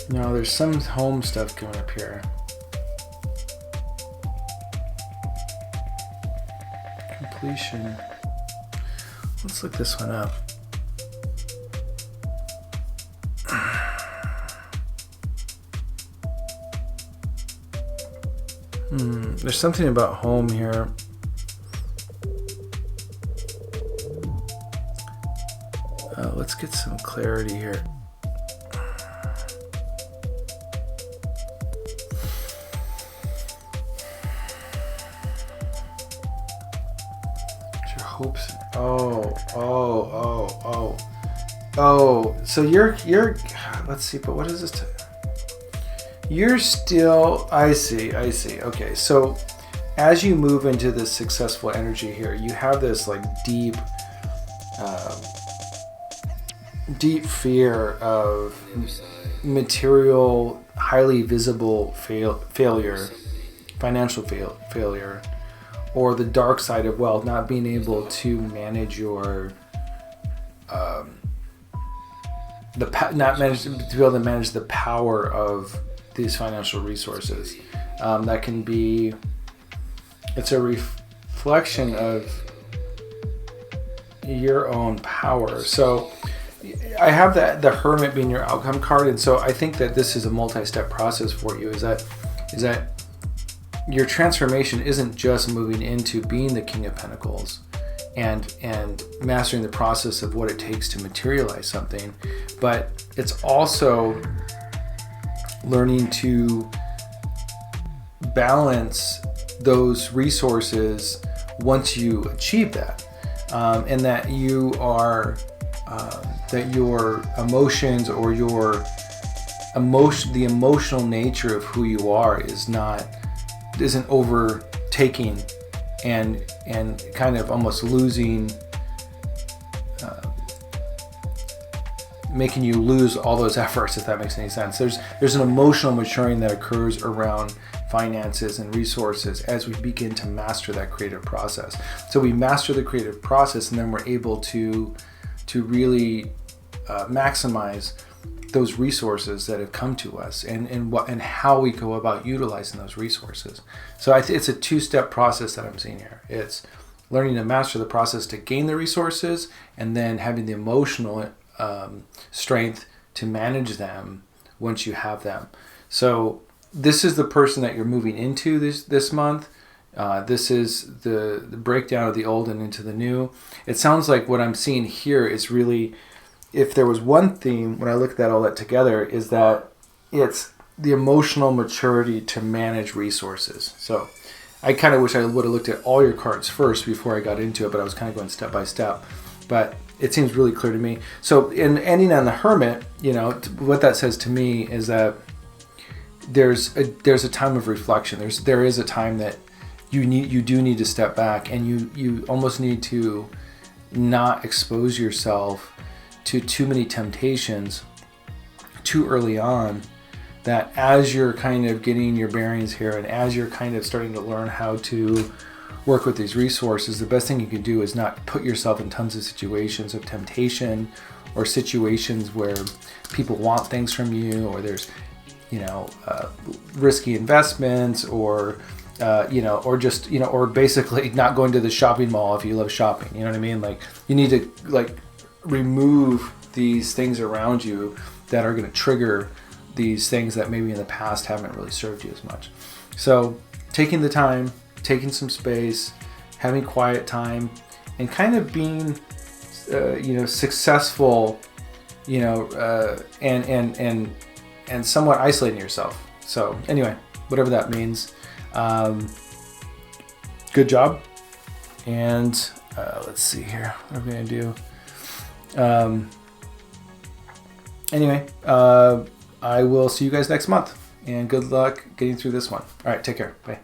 Now there's some home stuff coming up here. Completion. Let's look this one up. There's something about home here. Let's get some clarity here. Your hopes. Oh. So you're. Let's see. But what is this? You're still. I see. Okay. So as you move into this successful energy here, you have this like deep fear of material, highly visible failure, financial failure, or the dark side of wealth, not being able to manage your, to be able to manage the power of these financial resources. That can be, it's a reflection of your own power. So I have the Hermit being your outcome card, and so I think that this is a multi-step process for you. Is that your transformation isn't just moving into being the King of Pentacles and mastering the process of what it takes to materialize something, but it's also learning to balance those resources once you achieve that, and that you are. That your emotions or the emotional nature of who you are isn't overtaking and kind of almost losing, making you lose all those efforts, if that makes any sense. There's an emotional maturing that occurs around finances and resources as we begin to master that creative process. So we master the creative process, and then we're able to really maximize those resources that have come to us, and how we go about utilizing those resources. So it's a two-step process that I'm seeing here. It's learning to master the process to gain the resources, and then having the emotional strength to manage them once you have them. So this is the person that you're moving into this month. This is the breakdown of the old and into the new. It sounds like what I'm seeing here is really, if there was one theme when I look at all that together, is that it's the emotional maturity to manage resources. So I kind of wish I would have looked at all your cards first before I got into it, but I was kind of going step by step. But it seems really clear to me. So in ending on the Hermit, what that says to me is that there's a time of reflection. There is a time that you do need to step back, and you almost need to not expose yourself to too many temptations too early on, that as you're kind of getting your bearings here, and as you're kind of starting to learn how to work with these resources, the best thing you can do is not put yourself in tons of situations of temptation, or situations where people want things from you, or there's risky investments, or or basically not going to the shopping mall if you love shopping. You know what I mean? Like, you need to remove these things around you that are going to trigger these things that maybe in the past haven't really served you as much. So taking the time, taking some space, having quiet time, and kind of being, successful, and somewhat isolating yourself. So anyway, whatever that means. Good job. And let's see here. What are we going to do? Anyway, I will see you guys next month. And good luck getting through this one. All right, take care. Bye.